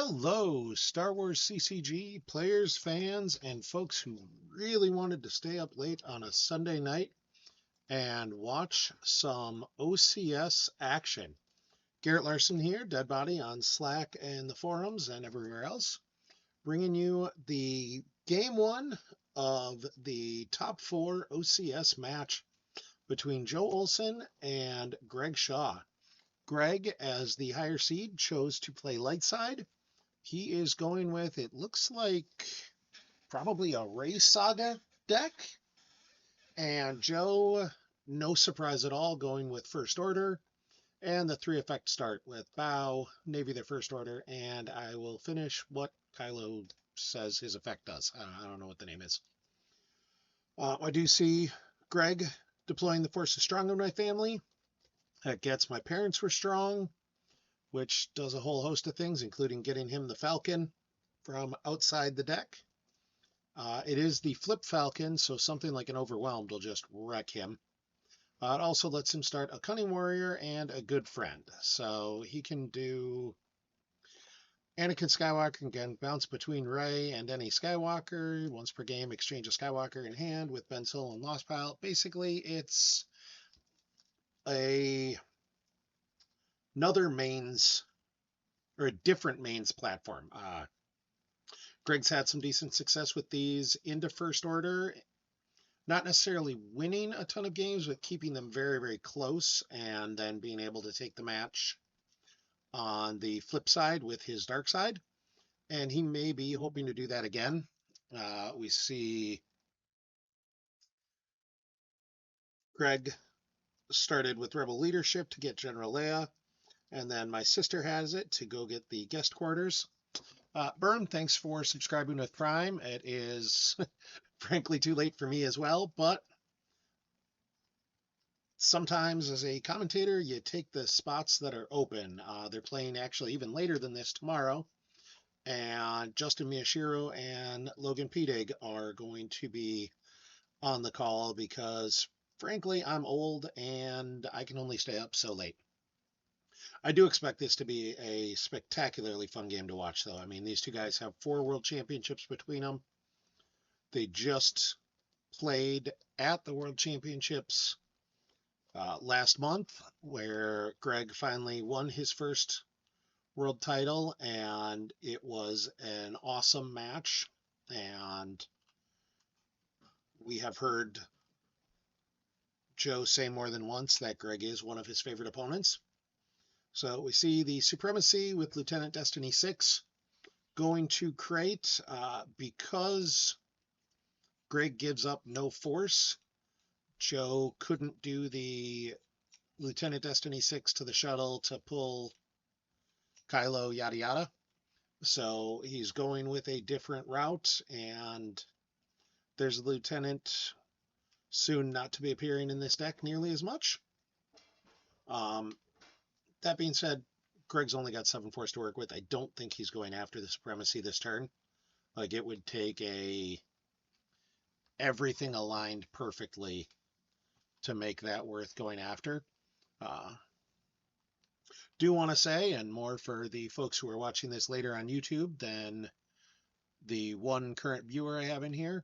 Hello, Star Wars CCG players, fans, and folks who really wanted to stay up late on a Sunday night and watch some OCS action. Garrett Larson here, Dead Body on Slack and the forums and everywhere else, bringing you the game one of the top four OCS match between Joe Olson and Greg Shaw. Greg, as the higher seed, chose to play light side. He is going with, it looks like, probably a Ray Saga deck. And Joe, no surprise at all, going with First Order. And the 3 effect start with Bow, Navy their First Order, and I will finish what Kylo says his effect does. I don't know what the name is. I do see Greg deploying the Force is Strong in my family. That gets my parents were strong, which does a whole host of things, including getting him the Falcon from outside the deck. It is the Flip Falcon, so something like an Overwhelmed will just wreck him. It also lets him start a Cunning Warrior and a Good Friend. So he can do Anakin Skywalker, can bounce between Rey and any Skywalker. Once per game, exchange a Skywalker in hand with Ben Solo and Lost Pile. Basically, it's another mains, or a different mains platform. Greg's had some decent success with these into First Order. Not necessarily winning a ton of games, but keeping them very, very close and then being able to take the match on the flip side with his dark side. And he may be hoping to do that again. We see Greg started with Rebel Leadership to get General Leia, and then my sister has it to go get the guest quarters. Berm, thanks for subscribing with Prime. It is frankly too late for me as well, but sometimes as a commentator, you take the spots that are open. They're playing actually even later than this tomorrow, and Justin Miyashiro and Logan Pedig are going to be on the call because frankly, I'm old and I can only stay up so late. I do expect this to be a spectacularly fun game to watch, though. I mean, these two guys have 4 world championships between them. They just played at the World Championships last month, where Greg finally won his first world title, and it was an awesome match. And we have heard Joe say more than once that Greg is one of his favorite opponents. So we see the Supremacy with Lieutenant Destiny 6 going to crate because Greg gives up no force. Joe couldn't do the Lieutenant Destiny 6 to the shuttle to pull Kylo, yada yada. So he's going with a different route, and there's a Lieutenant soon not to be appearing in this deck nearly as much. That being said, Greg's only got 7 force to work with. I don't think he's going after the Supremacy this turn. Like, it would take everything aligned perfectly to make that worth going after. Do want to say, and more for the folks who are watching this later on YouTube than the one current viewer I have in here,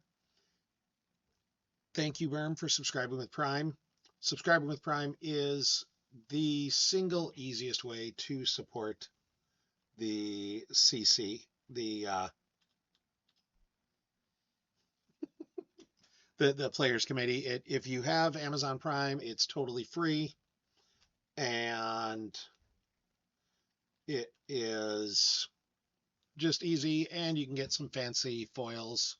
thank you, Berm, for subscribing with Prime. Subscribing with Prime is the single easiest way to support the CC, the Players Committee. If you have Amazon Prime, it's totally free, and it is just easy, and you can get some fancy foils.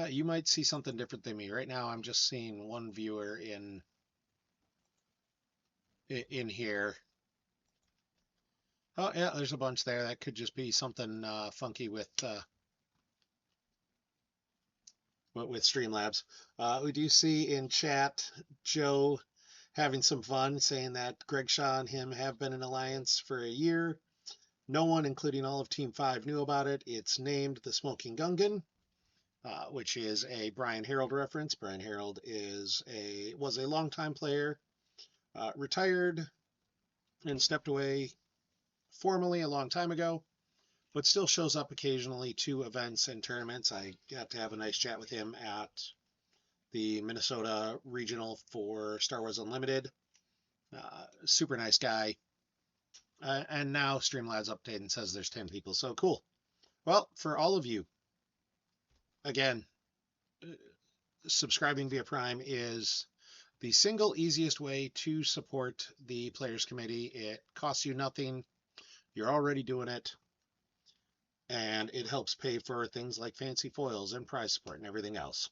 You might see something different than me. Right now, I'm just seeing one viewer in here. Oh, yeah, there's a bunch there. That could just be something funky with Streamlabs. We do see in chat Joe having some fun, saying that Greg Shaw and him have been in alliance for a year. No one, including all of Team 5, knew about it. It's named the Smoking Gungan, which is a Brian Harold reference. Brian Harold was a longtime player, retired and stepped away formally a long time ago, but still shows up occasionally to events and tournaments. I got to have a nice chat with him at the Minnesota Regional for Star Wars Unlimited. Super nice guy. And now Streamlabs update and says there's 10 people. So cool. Well, for all of you, again, subscribing via Prime is the single easiest way to support the Players Committee. It costs you nothing. You're already doing it. And it helps pay for things like fancy foils and prize support and everything else.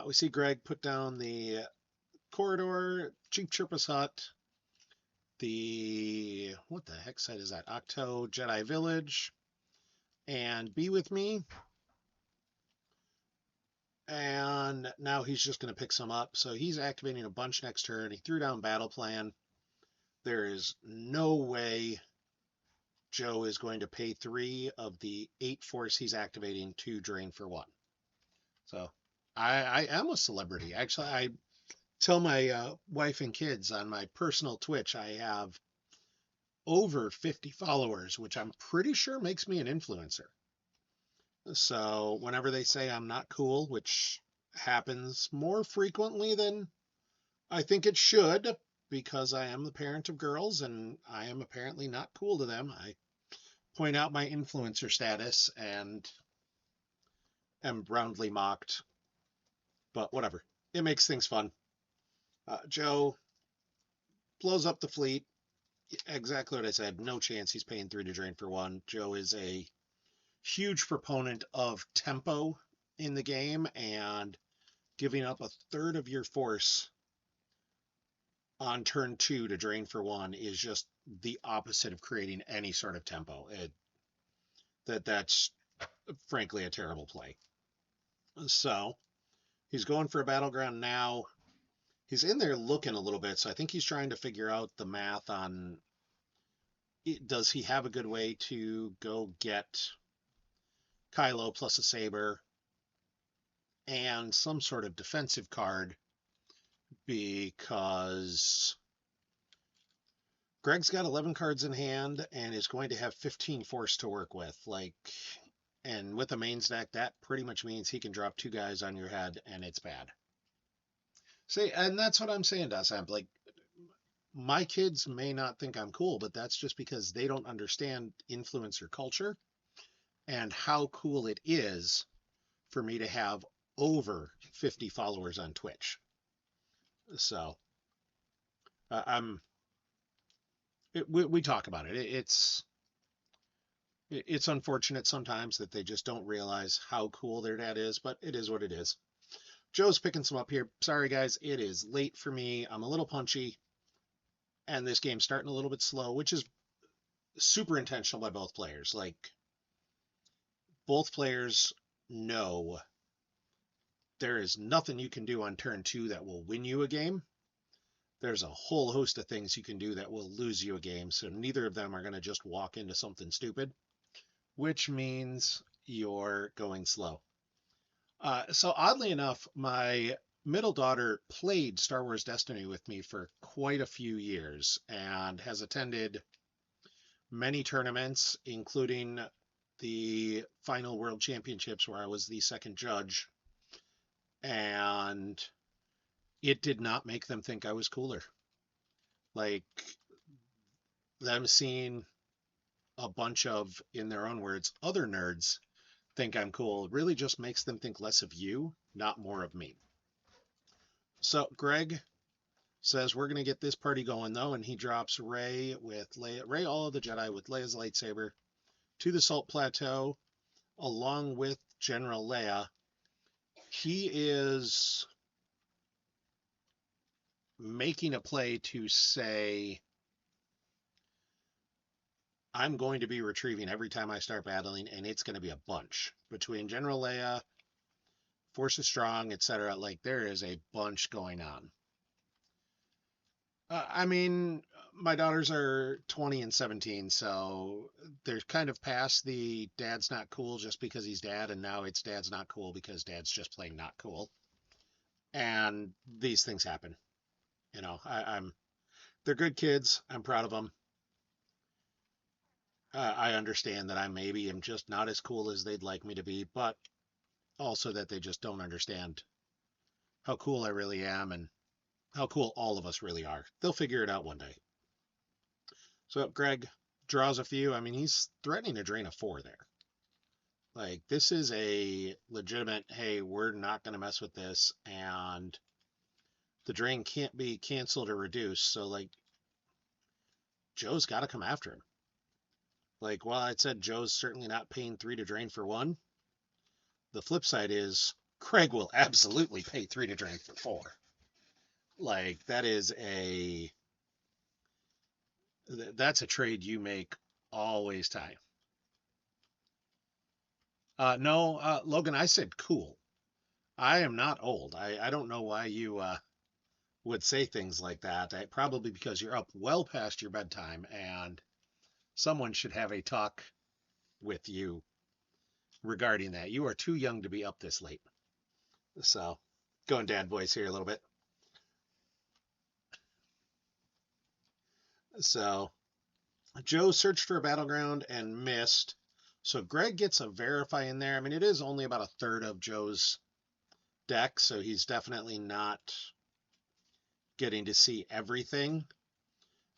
We see Greg put down the corridor, Chief Chirpa's hut, the, what the heck site is that? Octo Jedi Village, and Be With Me. And now he's just going to pick some up. So he's activating a bunch next turn. He threw down Battle Plan. There is no way Joe is going to pay 3 of the 8 force he's activating to drain for 1. So I am a celebrity. Actually, I tell my wife and kids on my personal Twitch, I have over 50 followers, which I'm pretty sure makes me an influencer. So whenever they say I'm not cool, which happens more frequently than I think it should, because I am the parent of girls and I am apparently not cool to them, I point out my influencer status and am roundly mocked. But whatever. It makes things fun. Joe blows up the fleet. Exactly what I said. No chance he's paying 3 to drain for 1. Joe is a huge proponent of tempo in the game, and giving up a third of your force on turn 2 to drain for 1 is just the opposite of creating any sort of tempo. That's frankly a terrible play. So he's going for a battleground now. He's in there looking a little bit, so I think he's trying to figure out the math on, does he have a good way to go get Kylo plus a saber and some sort of defensive card, because Greg's got 11 cards in hand and is going to have 15 force to work with. And with a main stack, that pretty much means he can drop 2 guys on your head and it's bad. See, and that's what I'm saying, Dasamp. Like, my kids may not think I'm cool, but that's just because they don't understand influencer culture and how cool it is for me to have over 50 followers on Twitch. So we talk about it. It's unfortunate sometimes that they just don't realize how cool their dad is, but it is what it is. Joe's picking some up here. Sorry, guys, it is late for me. I'm a little punchy, and this game's starting a little bit slow, which is super intentional by both players. Like, both players know there is nothing you can do on turn 2 that will win you a game. There's a whole host of things you can do that will lose you a game, so neither of them are going to just walk into something stupid, which means you're going slow. So oddly enough, my middle daughter played Star Wars Destiny with me for quite a few years and has attended many tournaments, including the final World Championships where I was the second judge. And it did not make them think I was cooler. Like, them seeing a bunch of, in their own words, other nerds think I'm cool really just makes them think less of you, not more of me. So Greg says we're going to get this party going, though, and he drops Rey with Leia, Rey All of the Jedi with Leia's lightsaber to the Salt Plateau, along with General Leia. He is making a play to say, I'm going to be retrieving every time I start battling, and it's going to be a bunch. Between General Leia, Force is Strong, etc., like, there is a bunch going on. I mean, my daughters are 20 and 17, so they're kind of past the dad's not cool just because he's dad, and now it's dad's not cool because dad's just plain not cool. And these things happen. You know, they're good kids. I'm proud of them. I understand that I maybe am just not as cool as they'd like me to be, but also that they just don't understand how cool I really am and how cool all of us really are. They'll figure it out one day. So Greg draws a few. I mean, he's threatening to drain a 4 there. Like, this is a legitimate, hey, we're not going to mess with this, and the drain can't be canceled or reduced. So, like, Joe's got to come after him. Like, while I said Joe's certainly not paying 3 to drain for 1, the flip side is Craig will absolutely pay 3 to drain for 4. Like, that's a trade you make always time. No, Logan, I said cool. I am not old. I don't know why you would say things like that. Probably because you're up well past your bedtime and someone should have a talk with you regarding that. You are too young to be up this late. So, going dad voice here a little bit. So, Joe searched for a battleground and missed. So, Greg gets a verify in there. I mean, it is only about a third of Joe's deck, so he's definitely not getting to see everything.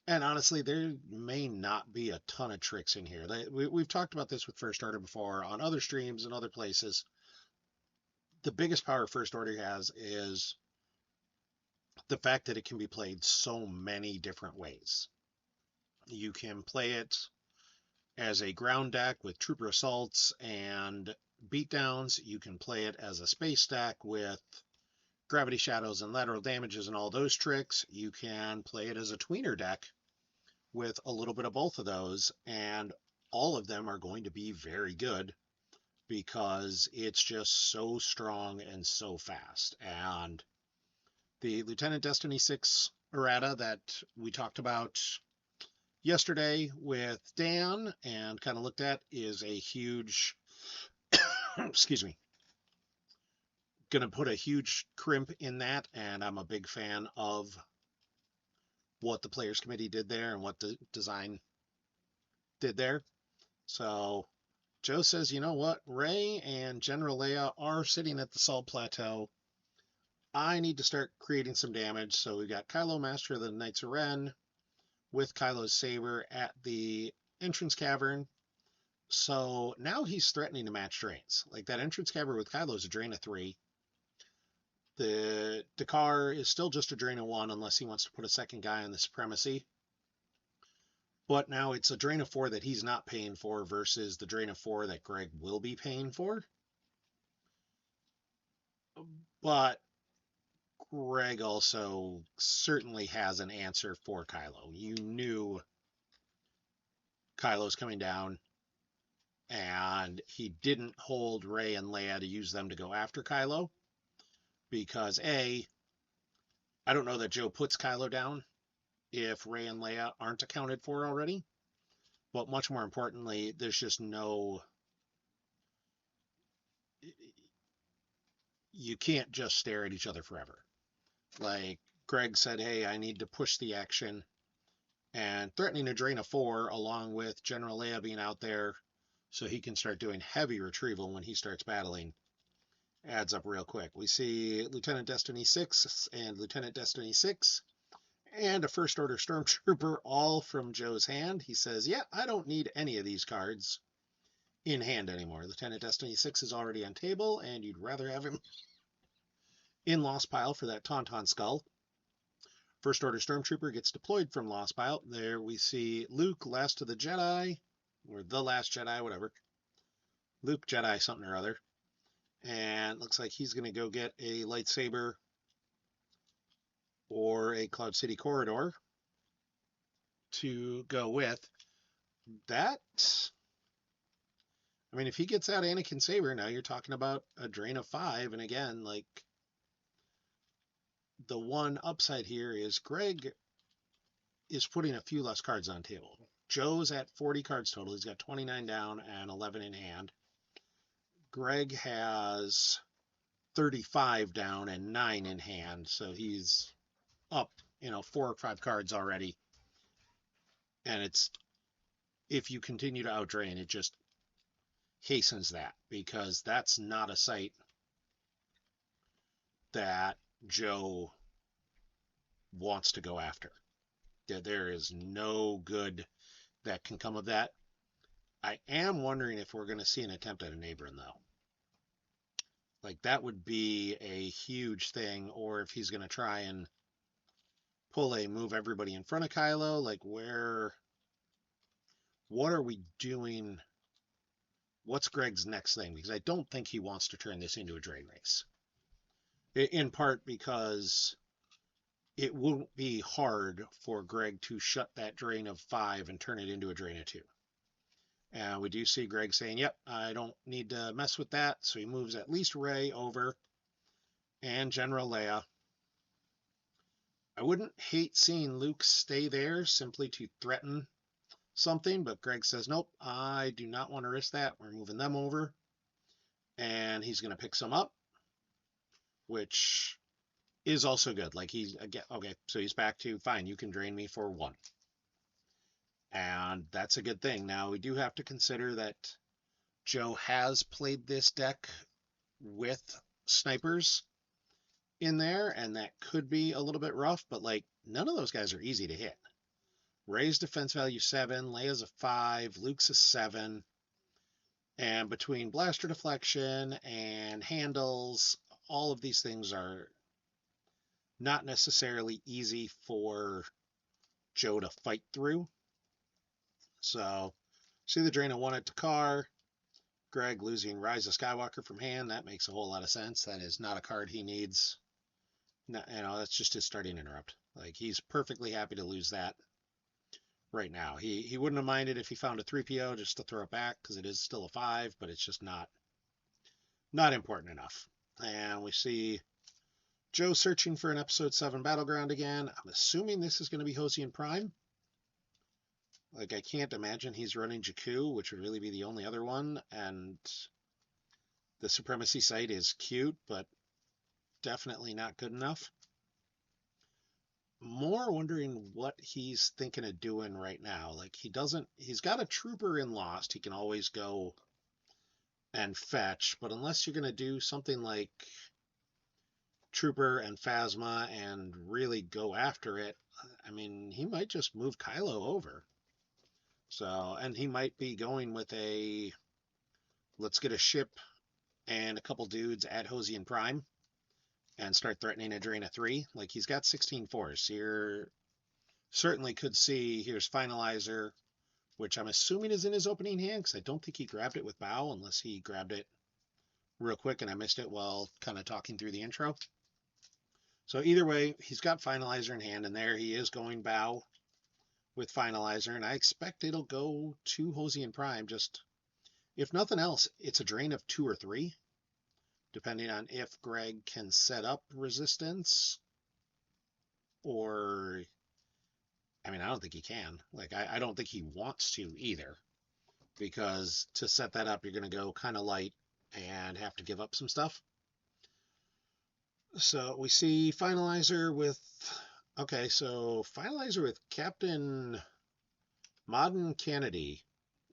And honestly, there may not be a ton of tricks in here. We've talked about this with First Order before on other streams and other places. The biggest power First Order has is the fact that it can be played so many different ways. You can play it as a ground deck with trooper assaults and beatdowns. You can play it as a space deck with gravity shadows and lateral damages and all those tricks. You can play it as a tweener deck with a little bit of both of those, and all of them are going to be very good because it's just so strong and so fast. And the Lieutenant Destiny 6 errata that we talked about yesterday with Dan and kind of looked at is a huge, excuse me, going to put a huge crimp in that. And I'm a big fan of what the Players Committee did there and what the design did there. So Joe says, you know what? Ray and General Leia are sitting at the Salt Plateau. I need to start creating some damage. So we got Kylo, Master of the Knights of Ren, with Kylo's saber at the entrance cavern. So now he's threatening to match drains. Like, that entrance cavern with Kylo is a drain of 3. The Dakar is still just a drain of 1 unless he wants to put a second guy on the supremacy. But now it's a drain of 4 that he's not paying for versus the drain of 4 that Greg will be paying for. But Greg also certainly has an answer for Kylo. You knew Kylo's coming down, and he didn't hold Rey and Leia to use them to go after Kylo because I don't know that Joe puts Kylo down if Rey and Leia aren't accounted for already. But much more importantly, there's just no, you can't just stare at each other forever. Like, Greg said, hey, I need to push the action, and threatening to drain a 4 along with General Leia being out there so he can start doing heavy retrieval when he starts battling adds up real quick. We see Lieutenant Destiny 6 and Lieutenant Destiny 6 and a First Order Stormtrooper all from Joe's hand. He says, yeah, I don't need any of these cards in hand anymore. Lieutenant Destiny 6 is already on table, and you'd rather have him in Lost Pile for that Tauntaun Skull. First Order Stormtrooper gets deployed from Lost Pile. There we see Luke, Last of the Jedi, or The Last Jedi, whatever. Luke Jedi something or other. And looks like he's going to go get a lightsaber or a Cloud City Corridor to go with. That, I mean, if he gets out Anakin Saber, now you're talking about a drain of 5. And again, like, the one upside here is Greg is putting a few less cards on table. Joe's at 40 cards total. He's got 29 down and 11 in hand. Greg has 35 down and 9 in hand. So he's up, 4 or 5 cards already. And it's if you continue to outdrain, it just hastens that, because that's not a site that Joe wants to go after. There is no good that can come of that. I am wondering if we're going to see an attempt at a neighboring, though. Like, that would be a huge thing, or if he's going to try and pull a move everybody in front of Kylo, like, what are we doing? What's Greg's next thing? Because I don't think he wants to turn this into a drain race. In part because it won't be hard for Greg to shut that drain of 5 and turn it into a drain of 2. And we do see Greg saying, yep, I don't need to mess with that. So he moves at least Rey over and General Leia. I wouldn't hate seeing Luke stay there simply to threaten something, but Greg says, nope, I do not want to risk that. We're moving them over. And he's going to pick some up, which is also good. Like, he's, again, okay, so he's back to, fine, you can drain me for 1. And that's a good thing. Now, we do have to consider that Joe has played this deck with snipers in there, and that could be a little bit rough, but, like, none of those guys are easy to hit. Rey's defense value 7, Leia's a 5, Luke's a 7, and between blaster deflection and handles, all of these things are not necessarily easy for Joe to fight through. So, see the drain of 1 at Takar. Greg losing Rise of Skywalker from hand. That makes a whole lot of sense. That is not a card he needs. No, that's just his starting interrupt. Like, he's perfectly happy to lose that right now. He wouldn't have minded if he found a 3PO just to throw it back, because it is still a 5, but it's just not important enough. And we see Joe searching for an Episode 7 Battleground again. I'm assuming this is going to be Hosian Prime. Like, I can't imagine he's running Jakku, which would really be the only other one. And the Supremacy site is cute, but definitely not good enough. More wondering what he's thinking of doing right now. Like, he's got a trooper in Lost. He can always go and fetch, but unless you're going to do something like Trooper and Phasma and really go after it, I mean, he might just move Kylo over. So, and he might be going with a, let's get a ship and a couple dudes at Hosian Prime and start threatening a drain of 3. Like, he's got 16 force. Here, certainly could see, here's Finalizer, which I'm assuming is in his opening hand, because I don't think he grabbed it with Bow, unless he grabbed it real quick and I missed it while kind of talking through the intro. So either way, he's got Finalizer in hand, and there he is going Bow with Finalizer, and I expect it'll go to Hosian Prime. Just, if nothing else, it's a drain of 2 or 3, depending on if Greg can set up resistance, or, I mean, I don't think he can. Like, I don't think he wants to either, because to set that up, you're going to go kind of light and have to give up some stuff. So we see Finalizer with, okay, so Finalizer with Captain Modern Kennedy,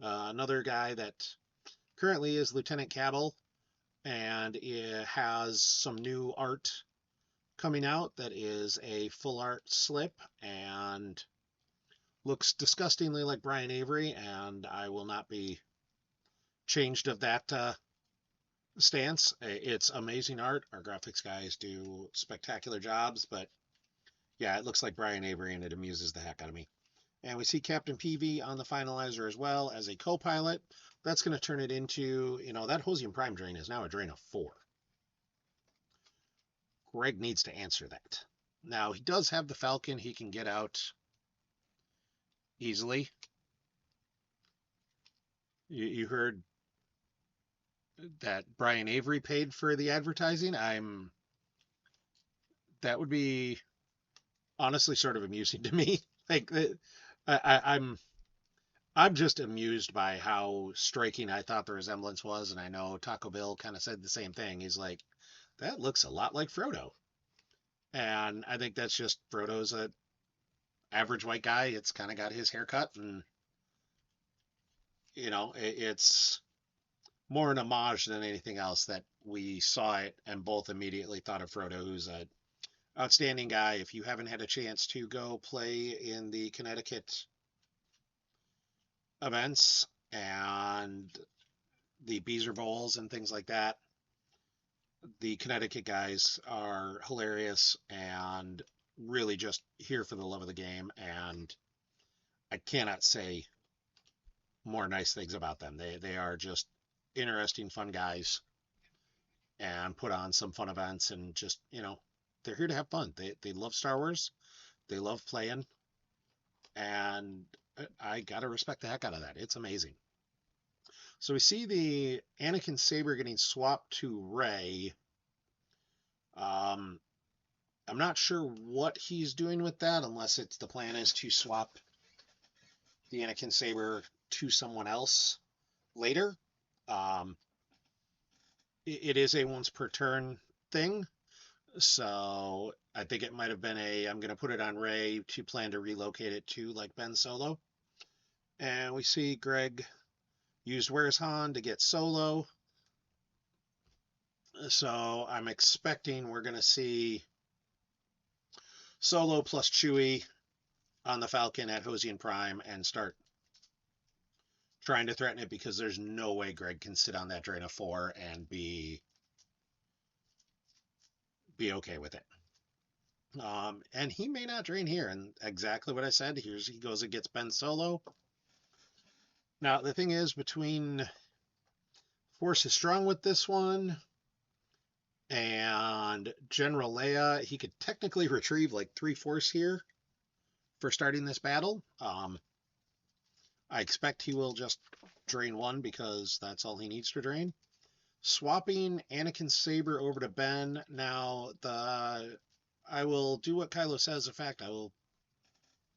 another guy that currently is Lieutenant Cabell, and it has some new art coming out that is a full art slip and looks disgustingly like Brian Avery, and I will not be changed of that stance. It's amazing art. Our graphics guys do spectacular jobs, but yeah, it looks like Brian Avery, and it amuses the heck out of me. And we see Captain PV on the Finalizer as well as a co-pilot. That's going to turn it into, that Hosian Prime drain is now a drain of 4. Greg needs to answer that. Now, he does have the Falcon. He can get out easily. You heard that Brian Avery paid for the advertising. That would be honestly sort of amusing to me. Like, I'm just amused by how striking I thought the resemblance was, and I know Taco Bill kind of said the same thing. He's like, that looks a lot like Frodo. And I think that's just, Frodo's a average white guy. It's kind of got his haircut, and you know, it's more an homage than anything else that we saw it and both immediately thought of Frodo, who's a outstanding guy. If you haven't had a chance to go play in the Connecticut events and the Beezer Bowls and things like that, the Connecticut guys are hilarious and really just here for the love of the game. And I cannot say more nice things about them. They are just interesting, fun guys and put on some fun events and just, you know, they're here to have fun. They love Star Wars. They love playing, and I gotta respect the heck out of that. It's amazing. So we see the Anakin saber getting swapped to Rey. Um, I'm not sure what he's doing with that, unless it's the plan is to swap the Anakin saber to someone else later. Um, it is a once per turn thing, so I think it might have been I'm going to put it on Rey to plan to relocate it to like Ben Solo. And we see Greg used Where's Han to get Solo. So I'm expecting we're going to see Solo plus Chewie on the Falcon at Hosian Prime and start trying to threaten it, because there's no way Greg can sit on that drain of 4 and be okay with it. And he may not drain here, and exactly what I said. He goes and gets Ben Solo. Now the thing is, between Force is strong with this one and General Leia, he could technically retrieve like 3 Force here for starting this battle. I expect he will just drain 1 because that's all he needs to drain. Swapping Anakin's saber over to Ben. Now I will do what Kylo says. In fact,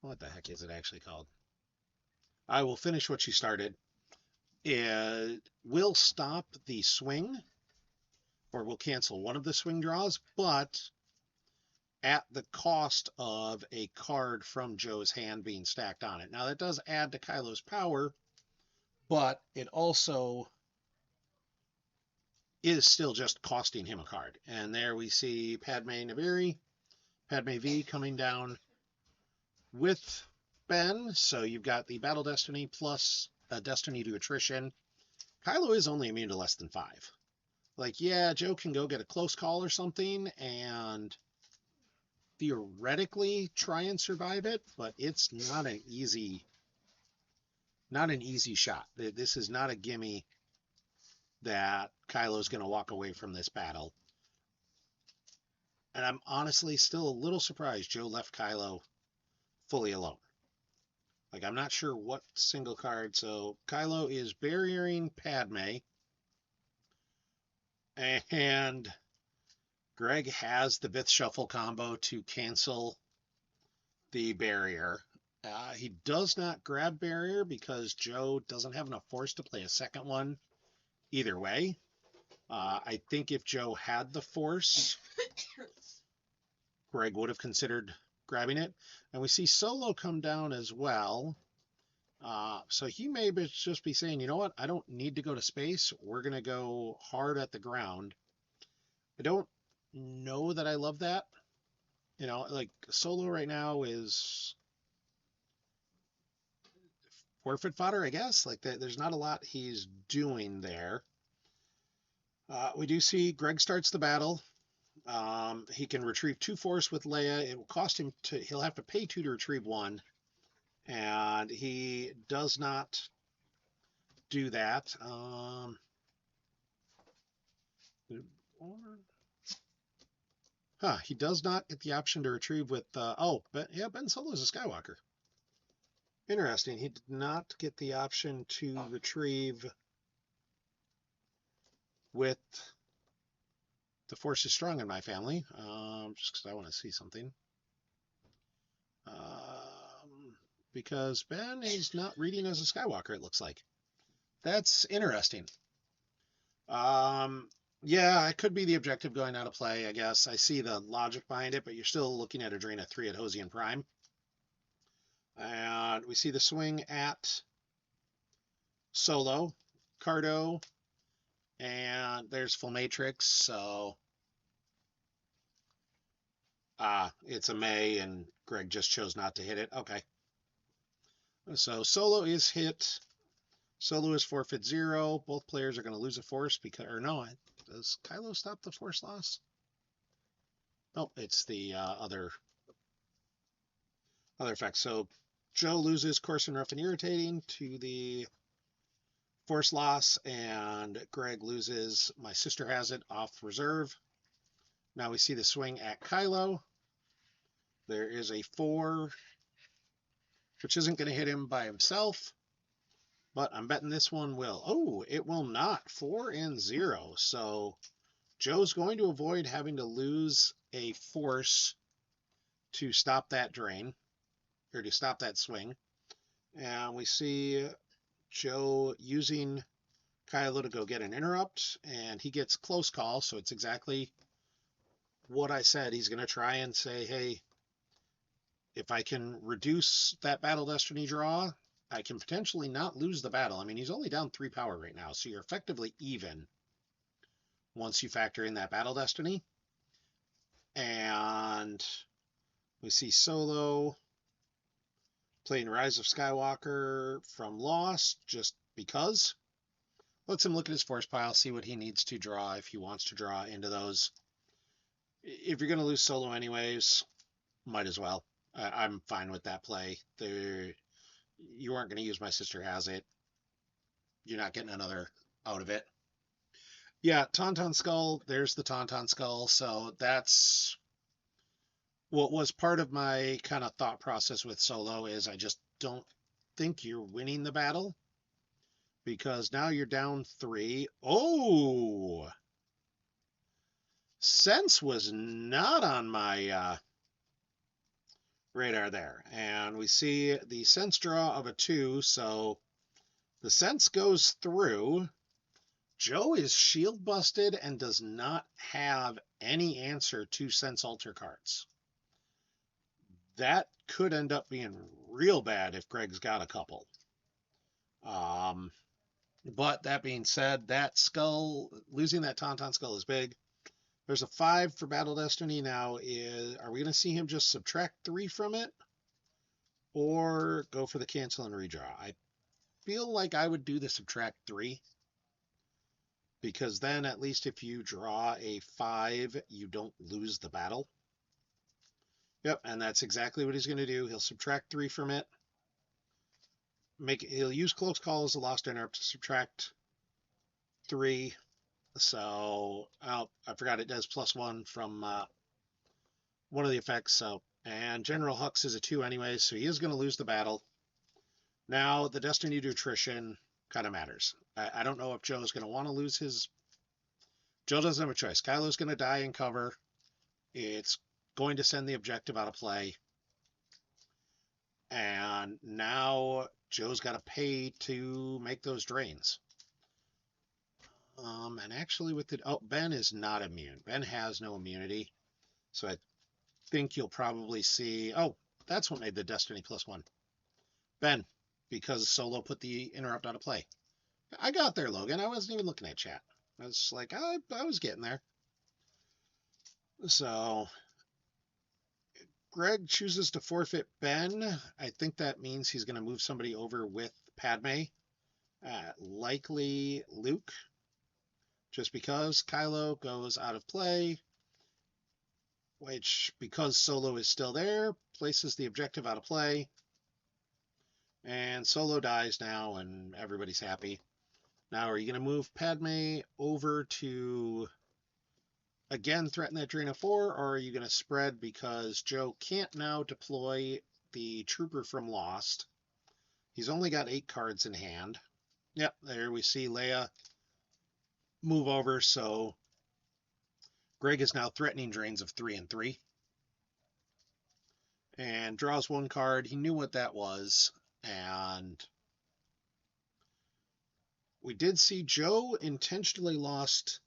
what the heck is it actually called? I will finish what she started. It will stop the swing, or will cancel one of the swing draws, but at the cost of a card from Joe's hand being stacked on it. Now that does add to Kylo's power, but it also is still just costing him a card. And there we see Padme V coming down with Ben. So you've got the Battle Destiny plus a Destiny to Attrition. Kylo is only immune to less than 5. Like, yeah, Joe can go get a close call or something and theoretically try and survive it, but it's not an easy shot. This is not a gimme that Kylo's going to walk away from this battle. And I'm honestly still a little surprised Joe left Kylo fully alone. Like, I'm not sure what single card. So Kylo is barriering Padme, and Greg has the Bith Shuffle combo to cancel the barrier. He does not grab barrier because Joe doesn't have enough force to play a second one either way. I think if Joe had the force, Greg would have considered grabbing it. And we see Solo come down as well. So he may just be saying, you know what, I don't need to go to space. We're going to go hard at the ground. I don't know that I love that. You know, like Solo right now is forfeit fodder, I guess. Like there's not a lot he's doing there. We do see Greg starts the battle. He can retrieve 2 Force with Leia. It will cost him he'll have to pay 2 to retrieve 1. And he does not do that. He does not get the option to retrieve with, Ben Solo's a Skywalker. Interesting. He did not get the option to retrieve with the Force is strong in my family, just because I want to see something. Because Ben is not reading as a Skywalker, it looks like. That's interesting. Yeah, it could be the objective going out of play, I guess. I see the logic behind it, but you're still looking at a drain of 3 at Hosian Prime. And we see the swing at Solo, Cardo, and there's Full Matrix, so it's a May, and Greg just chose not to hit it. Okay. So Solo is hit. Solo is forfeit 0. Both players are going to lose a force because, or no, does Kylo stop the force loss? Nope, it's the other effect. So Joe loses Coarse and Rough and Irritating to the force loss, and Greg loses My Sister Has It off reserve. Now we see the swing at Kylo. There is a 4, which isn't going to hit him by himself, but I'm betting this one will. Oh, it will not. 4 and 0. So Joe's going to avoid having to lose a force to stop that drain, or to stop that swing. And we see Joe using Kylo to go get an interrupt, and he gets close call, so it's exactly what I said. He's going to try and say, hey, if I can reduce that Battle Destiny draw, I can potentially not lose the battle. I mean, he's only down 3 power right now, so you're effectively even once you factor in that Battle Destiny. And we see Solo playing Rise of Skywalker from Lost just because. Lets him look at his force pile, see what he needs to draw if he wants to draw into those. If you're going to lose Solo anyways, might as well. I'm fine with that play. You aren't going to use My Sister Has It. You're not getting another out of it. Yeah, Tauntaun Skull, there's the Tauntaun Skull. So that's what was part of my kind of thought process with Solo is I just don't think you're winning the battle because now you're down 3. Oh! Sense was not on my radar there. And we see the sense draw of a 2, so the sense goes through. Joe is shield busted and does not have any answer to sense alter cards. That could end up being real bad if Greg's got a couple. But that being said, that skull, losing that Tauntaun Skull is big. There's a 5 for Battle Destiny now. Are we going to see him just subtract 3 from it? Or go for the cancel and redraw? I feel like I would do the subtract 3. Because then at least if you draw a 5, you don't lose the battle. Yep, and that's exactly what he's going to do. He'll subtract 3 from it. He'll use close call as a lost interrupt to subtract 3. So I forgot it does +1 from one of the effects. So, and General Hux is a 2 anyway, so he is going to lose the battle. Now the Destiny to Attrition kind of matters. I don't know if Joe's going to want to lose his. Joe doesn't have a choice. Kylo's going to die in cover. It's going to send the objective out of play. And now Joe's got to pay to make those drains. And actually with it, Ben is not immune. Ben has no immunity. So I think you'll probably see, that's what made the Destiny +1. Ben, because Solo put the interrupt out of play. I got there, Logan. I wasn't even looking at chat. I was like, I was getting there. So Greg chooses to forfeit Ben. I think that means he's going to move somebody over with Padme. Likely Luke. Just because Kylo goes out of play, which, because Solo is still there, places the objective out of play. And Solo dies now, and everybody's happy. Now, are you going to move Padme over to, again, threaten that drain of 4, or are you going to spread because Joe can't now deploy the Trooper from Lost? He's only got 8 cards in hand. Yep, there we see Leia move over, so Greg is now threatening drains of 3 and 3. And draws 1 card. He knew what that was. And we did see Joe intentionally lost,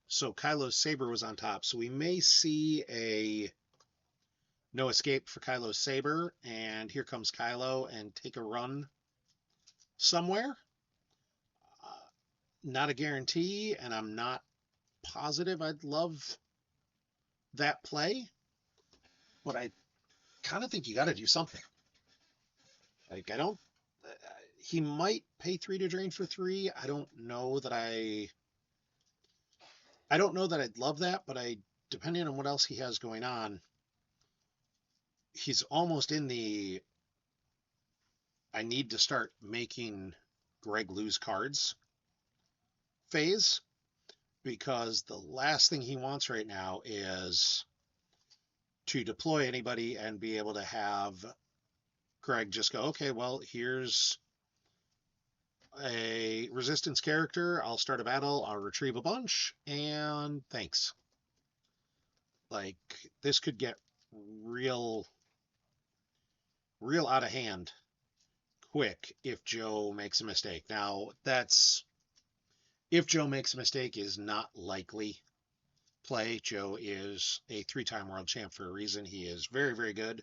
so Kylo's saber was on top. So we may see a no escape for Kylo's saber. And here comes Kylo and take a run somewhere. not a guarantee, and I'm not positive I'd love that play, but I kind of think you got to do something. Like, I don't. He might pay 3 to drain for 3. I don't know that I don't know that I'd love that, but depending on what else he has going on, he's almost in the I need to start making Greg lose cards phase, because the last thing he wants right now is to deploy anybody and be able to have Greg just go, okay, well, here's a resistance character. I'll start a battle. I'll retrieve a bunch, and thanks. Like, this could get real, real out of hand quick if Joe makes a mistake. Now, if Joe makes a mistake is not likely play. Joe is a 3-time world champ for a reason. He is very, very good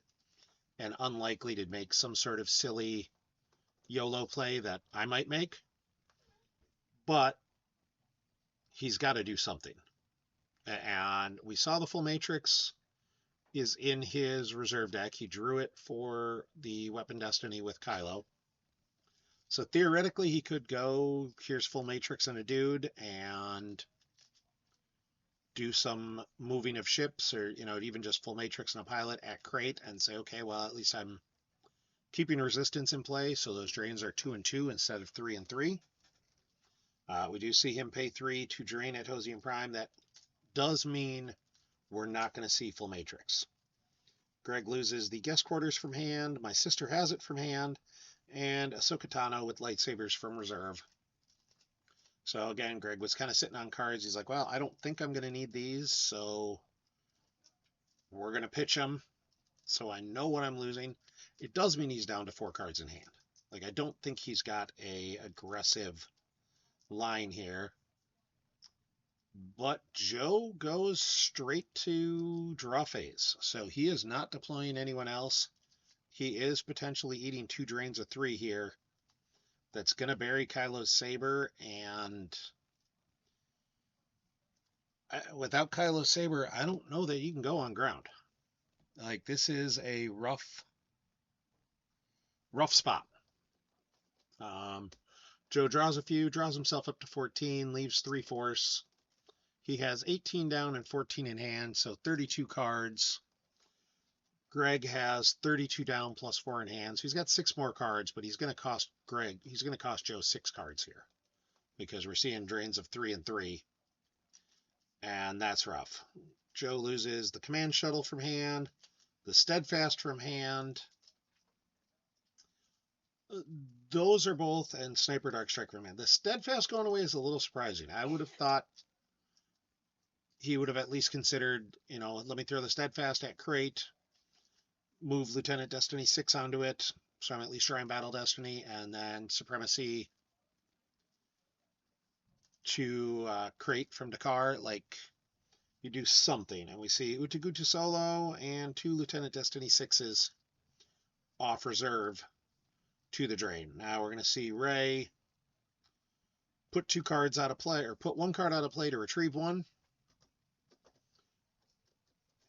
and unlikely to make some sort of silly YOLO play that I might make. But he's got to do something. And we saw the full matrix is in his reserve deck. He drew it for the Weapon Destiny with Kylo. So theoretically, he could go, here's full matrix and a dude, and do some moving of ships, or, even just full matrix and a pilot at crate, and say, okay, well, at least I'm keeping resistance in play, so those drains are 2 and 2 instead of 3 and 3. We do see him pay 3 to drain at Hosian Prime. That does mean we're not going to see full matrix. Greg loses the guest quarters from hand. My sister has it from hand, and Ahsoka Tano with lightsabers from reserve. So again, Greg was kind of sitting on cards. He's like, well, I don't think I'm going to need these, so we're going to pitch them so I know what I'm losing. It does mean he's down to 4 cards in hand. Like, I don't think he's got a aggressive line here. But Joe goes straight to draw phase. So he is not deploying anyone else. He is potentially eating 2 drains of 3 here. That's going to bury Kylo's saber, and without Kylo's saber, I don't know that you can go on ground. Like, this is a rough spot. Joe draws a few, draws himself up to 14, leaves 3 force. He has 18 down and 14 in hand, so 32 cards. Greg has 32 down plus 4 in hand, so he's got 6 more cards, but he's going to cost Joe 6 cards here, because we're seeing drains of 3 and 3, and that's rough. Joe loses the command shuttle from hand, the steadfast from hand. Those are both, and Sniper Dark Strike from hand. The steadfast going away is a little surprising. I would have thought he would have at least considered, let me throw the steadfast at crate, move Lieutenant Destiny 6 onto it, so I'm at least drawing Battle Destiny, and then Supremacy to crate from Dakar. Like, you do something. And we see Utagutu solo and 2 Lieutenant Destiny 6s off reserve to the drain. Now we're going to see Ray put 2 cards out of play, or put 1 card out of play to retrieve 1.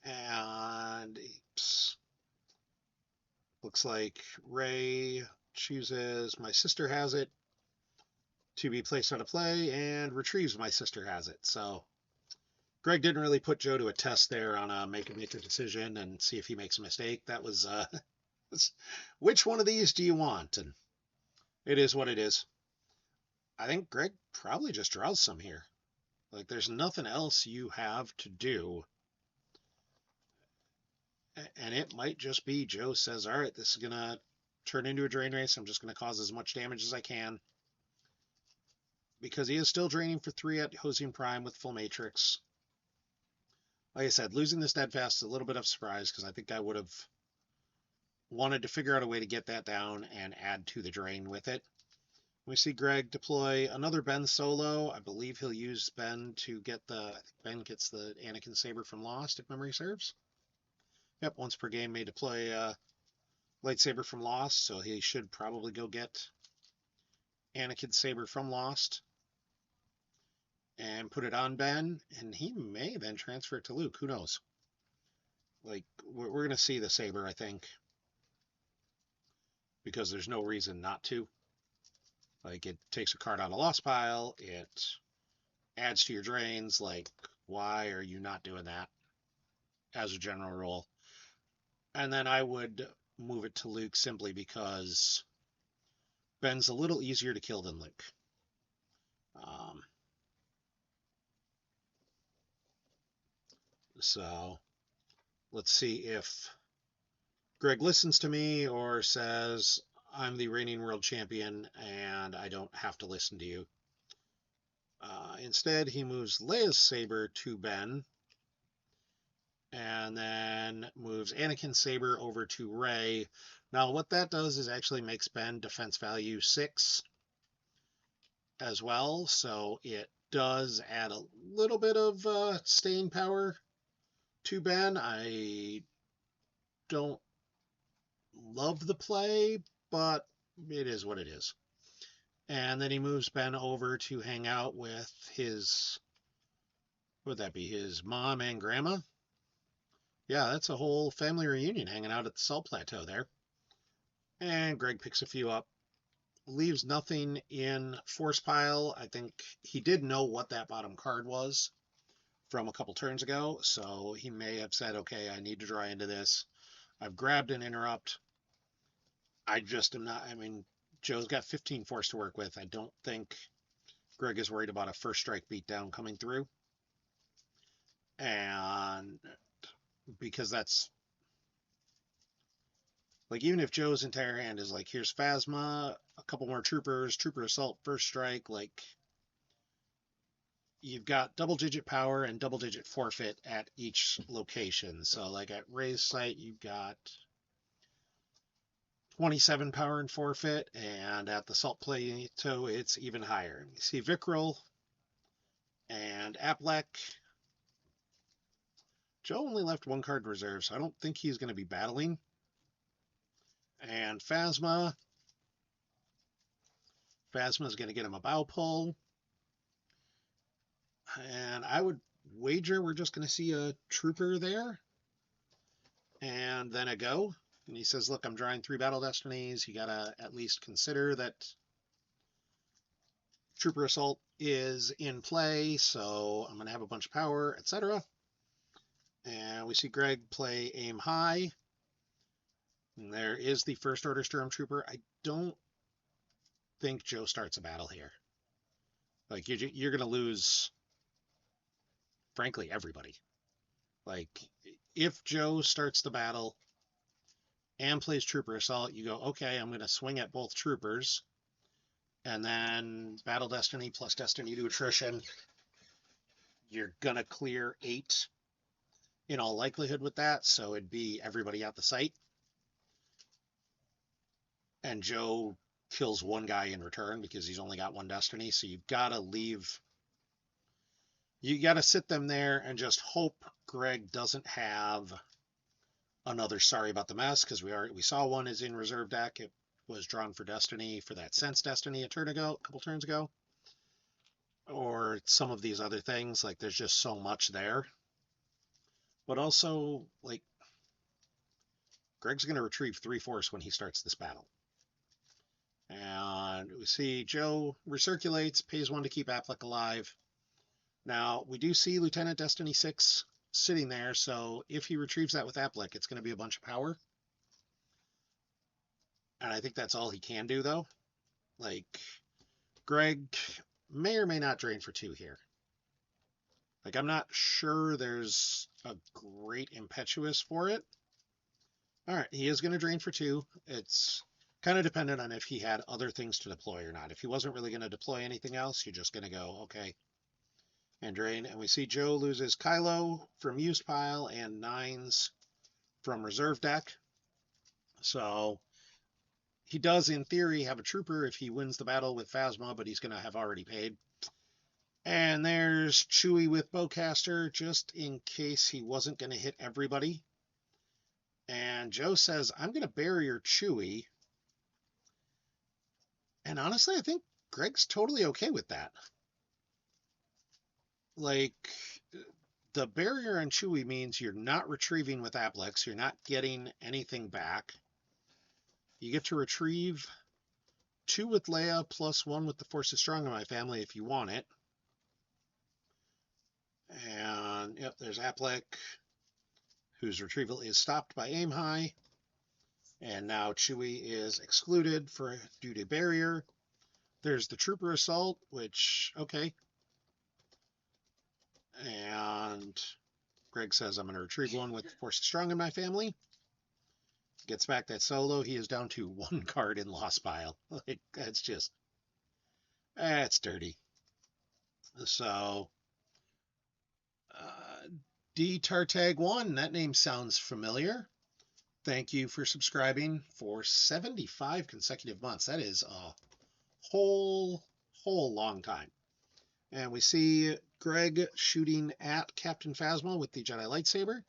And looks like Ray chooses My Sister Has It to be placed out of play, and retrieves My Sister Has It. So Greg didn't really put Joe to a test there on make a decision and see if he makes a mistake. That was which one of these do you want? And it is what it is. I think Greg probably just draws some here. Like, there's nothing else you have to do. And it might just be Joe says, all right, this is going to turn into a drain race. I'm just going to cause as much damage as I can. Because he is still draining for 3 at Hosian Prime with full matrix. Like I said, losing the steadfast is a little bit of a surprise, because I think I would have wanted to figure out a way to get that down and add to the drain with it. We see Greg deploy another Ben solo. I believe he'll use Ben to get I think Ben gets the Anakin saber from Lost, if memory serves. Yep, once per game may deploy lightsaber from Lost, so he should probably go get Anakin's saber from Lost. and put it on Ben, and he may then transfer it to Luke. Who knows? Like, we're going to see the Saber, I think, because there's no reason not to. Like, it takes a card out of Lost Pile, it adds to your drains. Like, why are you not doing that as a general rule? And then I would move it to Luke simply because Ben's a little easier to kill than Luke. So let's see if Greg listens to me or says, I'm the reigning world champion and I don't have to listen to you. Instead, he moves Leia's Saber to Ben and then moves Anakin's Saber over to Rey. Now, what that does is actually makes Ben defense value 6 as well, so it does add a little bit of staying power to Ben. I don't love the play, but it is what it is. And then he moves Ben over to hang out with his, what would that be, his mom and grandma? Yeah, that's a whole family reunion hanging out at the Salt Plateau there. And Greg picks a few up. Leaves nothing in Force Pile. I think he did know what that bottom card was from a couple turns ago, so he may have said, okay, I need to draw into this. I've grabbed an interrupt. I just am not, I mean, Joe's got 15 force to work with. I don't think Greg is worried about a first strike beatdown coming through. And because that's, like, even if Joe's entire hand is like, here's Phasma, a couple more troopers, trooper assault, first strike, like, you've got double-digit power and double-digit forfeit at each location. So, like, at Rey's site, you've got 27 power and forfeit, and at the Salt Plateau, it's even higher. You see Vickrell and Aplek. Joe only left one card in reserve, so I don't think he's going to be battling. And Phasma. Phasma is going to get him a bow pull. And I would wager we're just going to see a trooper there. And then a go. And he says, look, I'm drawing 3 Battle Destinies. You got to at least consider that Trooper Assault is in play, so I'm going to have a bunch of power, etc. And we see Greg play Aim High. And there is the First Order Stormtrooper. I don't think Joe starts a battle here. Like, you're going to lose, frankly, everybody. Like, if Joe starts the battle and plays Trooper Assault, you go, okay, I'm going to swing at both troopers. And then Battle Destiny plus Destiny to Attrition. You're going to clear 8 in all likelihood with that. So it'd be everybody at the site. And Joe kills one guy in return because he's only got 1 Destiny. So you've got to leave. You got to sit them there and just hope Greg doesn't have another Sorry About the Mess, because we saw one is in reserve deck. It was drawn for Destiny for that Sense Destiny a couple turns ago. Or some of these other things. Like, there's just so much there. But also, like, Greg's going to retrieve 3 force when he starts this battle. And we see Joe recirculates, pays 1 to keep Affleck alive. Now, we do see Lieutenant Destiny 6 sitting there, so if he retrieves that with Affleck, it's going to be a bunch of power. And I think that's all he can do, though. Like, Greg may or may not drain for 2 here. Like, I'm not sure there's a great impetus for it. All right, he is going to drain for 2. It's kind of dependent on if he had other things to deploy or not. If he wasn't really going to deploy anything else, you're just going to go, okay, and drain. And we see Joe loses Kylo from used pile and 9s from reserve deck. So he does, in theory, have a trooper if he wins the battle with Phasma, but he's going to have already paid. And there's Chewie with Bowcaster, just in case he wasn't going to hit everybody. And Joe says, I'm going to barrier Chewie. And honestly, I think Greg's totally okay with that. like, the barrier on Chewie means you're not retrieving with Aplex. You're not getting anything back. You get to retrieve 2 with Leia plus 1 with the Force is Strong in my family if you want it. And yep, there's Aplek, whose retrieval is stopped by aim high. And now Chewie is excluded due to barrier. There's the Trooper Assault, which, okay. And Greg says, I'm going to retrieve 1 with Force is Strong in my family. Gets back that solo. He is down to 1 card in Lost Pile. Like, that's just, that's dirty. So, D-Tartag1, that name sounds familiar. Thank you for subscribing for 75 consecutive months. That is a whole long time. And we see Greg shooting at Captain Phasma with the Jedi lightsaber.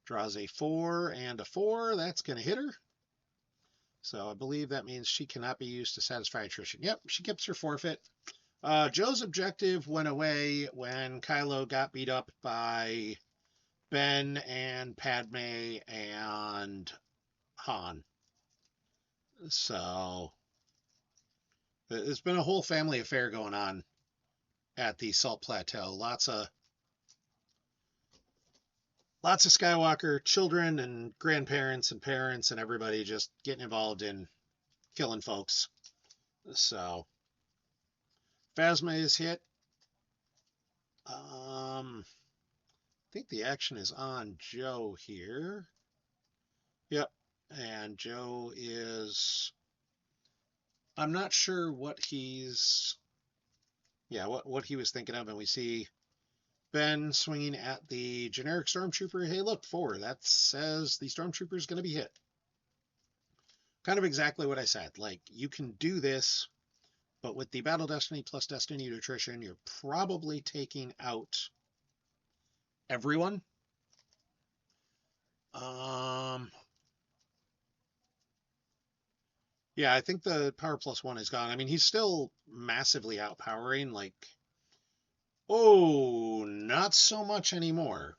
Draws a 4 and a 4. That's going to hit her. So I believe that means she cannot be used to satisfy attrition. Yep, she gets her forfeit. Joe's objective went away when Kylo got beat up by Ben and Padme and Han. So there's been a whole family affair going on at the Salt Plateau. Lots of Skywalker children and grandparents and parents and everybody just getting involved in killing folks. So Phasma is hit. I think the action is on Joe here. Yep. And Joe is, I'm not sure what he's, what he was thinking of. And we see Ben swinging at the generic Stormtrooper. Hey, look, 4. That says the Stormtrooper is going to be hit. Kind of exactly what I said. Like, you can do this, but with the Battle Destiny plus Destiny to Attrition, you're probably taking out everyone. Yeah, I think the power plus 1 is gone. I mean, he's still massively outpowering. Like, oh, not so much anymore.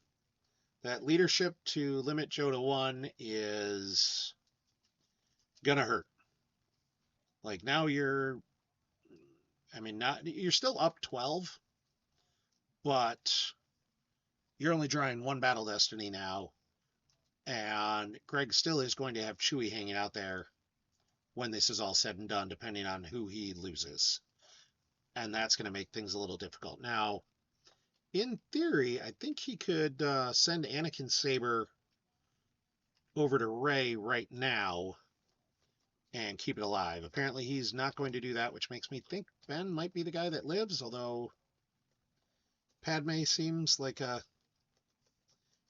That leadership to limit Joe to 1 is gonna hurt. Like, now you're, I mean, you're still up 12, but you're only drawing 1 Battle Destiny now. And Greg still is going to have Chewie hanging out there when this is all said and done, depending on who he loses. And that's going to make things a little difficult. Now, in theory, I think he could send Anakin's saber over to Rey right now and keep it alive. Apparently, he's not going to do that, which makes me think Ben might be the guy that lives, although Padme seems like a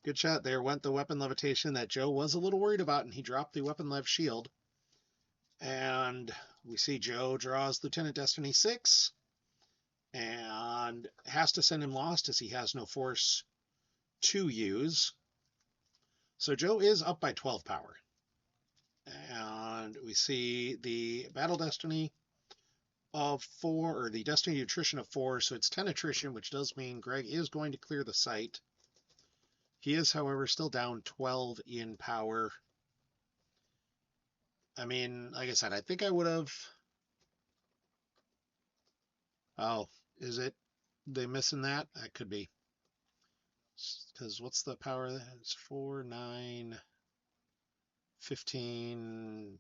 good shot. There went the weapon levitation that Joe was a little worried about, and he dropped the weapon lev shield. And we see Joe draws Lieutenant Destiny 6 and has to send him Lost as he has no force to use. So Joe is up by 12 power. And we see the Battle Destiny of 4, or the Destiny Attrition of 4, so it's 10 attrition, which does mean Greg is going to clear the site. He is, however, still down 12 in power. I mean, like I said, I think I would have... Oh, is it? They missing that? That could be. Because what's the power? It's 4, 9, 15,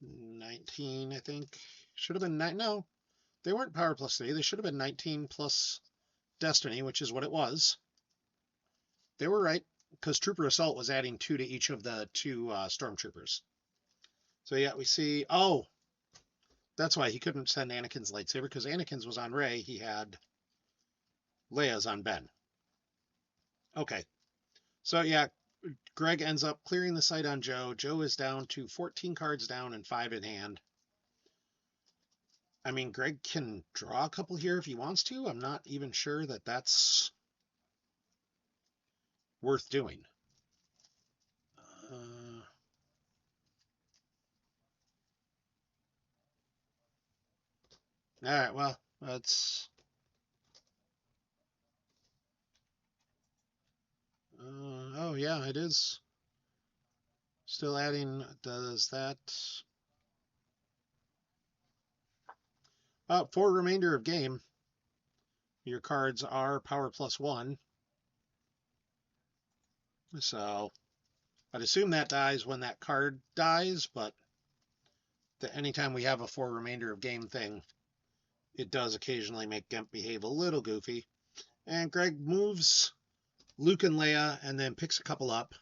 19, I think. Should have been 9. No, they weren't power plus 3. They should have been 19 plus Destiny, which is what it was. They were right, because Trooper Assault was adding 2 to each of the 2 Stormtroopers. So yeah, we see... Oh, that's why he couldn't send Anakin's lightsaber, because Anakin's was on Rey. He had Leia's on Ben. Okay. So yeah, Greg ends up clearing the site on Joe. Joe is down to 14 cards down and 5 in hand. I mean, Greg can draw a couple here if he wants to. I'm not even sure that that's worth doing. All right, well, that's... Oh, yeah, it is. Still adding, does that... for remainder of game, your cards are power +1. So I'd assume that dies when that card dies, but anytime we have a for remainder of game thing, it does occasionally make Gemp behave a little goofy. And Greg moves Luke and Leia and then picks a couple up.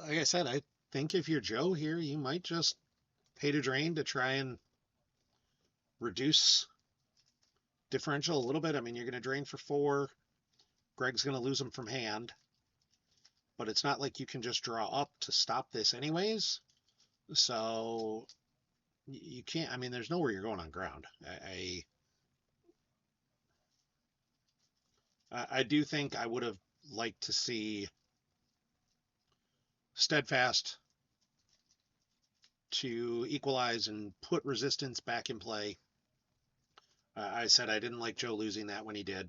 Like I said, I think if you're Joe here, you might just pay to drain to try and reduce differential a little bit. I mean, you're going to drain for 4. Greg's going to lose them from hand. But it's not like you can just draw up to stop this anyways. So you can't, I mean, there's nowhere you're going on ground. I do think I would have liked to see Steadfast to equalize and put resistance back in play. I said I didn't like Joe losing that when he did.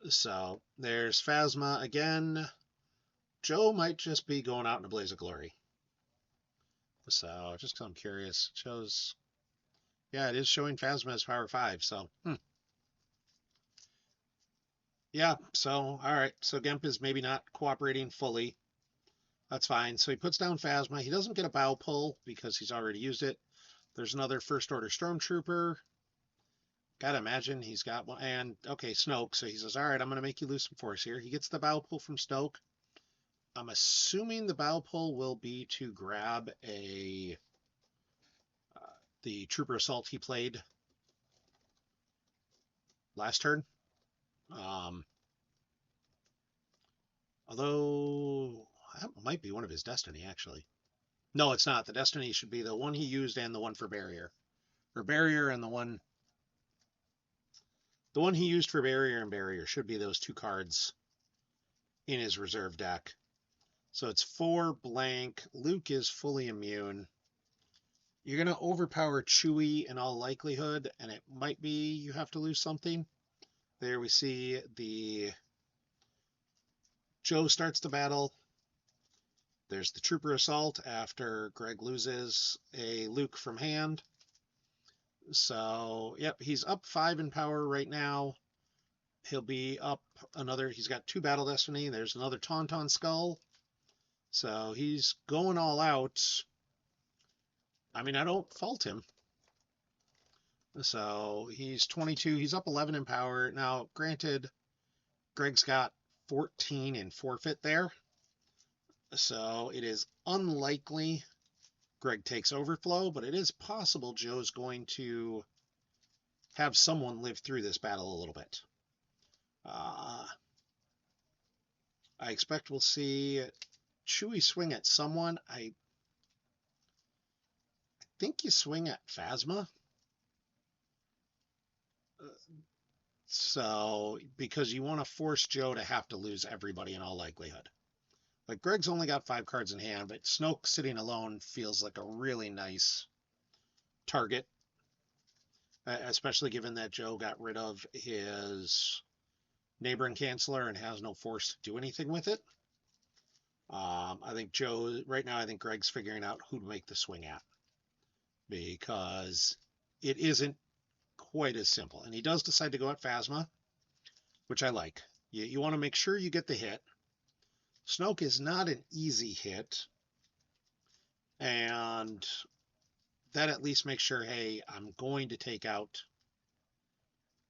So there's Phasma again. Joe might just be going out in a blaze of glory. So just because I'm curious, it shows, yeah, it is showing Phasma as power 5. So, yeah. So, all right. So Gemp is maybe not cooperating fully. That's fine. So he puts down Phasma. He doesn't get a bow pull because he's already used it. There's another first order Stormtrooper. Gotta imagine he's got one. And okay, Snoke. So he says, all right, I'm going to make you lose some force here. He gets the bow pull from Snoke. I'm assuming the bow pull will be to grab the Trooper Assault he played last turn. Although that might be one of his Destiny, actually. No, it's not. The Destiny should be the one he used and the one for Barrier. Or Barrier and the one he used for Barrier and Barrier should be those 2 cards in his reserve deck. So it's 4 blank. Luke is fully immune. You're going to overpower Chewie in all likelihood, and it might be you have to lose something. There we see the Joe starts the battle. There's the Trooper Assault after Greg loses a Luke from hand. So, yep, he's up 5 in power right now. He'll be up another, he's got 2 Battle Destiny. There's another Tauntaun Skull. So he's going all out. I mean, I don't fault him. So he's 22. He's up 11 in power. Now, granted, Greg's got 14 in forfeit there. So it is unlikely Greg takes overflow, but it is possible Joe's going to have someone live through this battle a little bit. I expect we'll see Chewie swing at someone. I think you swing at Phasma. So, because you want to force Joe to have to lose everybody in all likelihood. Like, Greg's only got 5 cards in hand, but Snoke sitting alone feels like a really nice target. Especially given that Joe got rid of his Neighboring Chancellor and has no force to do anything with it. I think Joe, right now, I think Greg's figuring out who to make the swing at. Because it isn't quite as simple. And he does decide to go at Phasma, which I like. You want to make sure you get the hit. Snoke is not an easy hit. And that at least makes sure, hey, I'm going to take out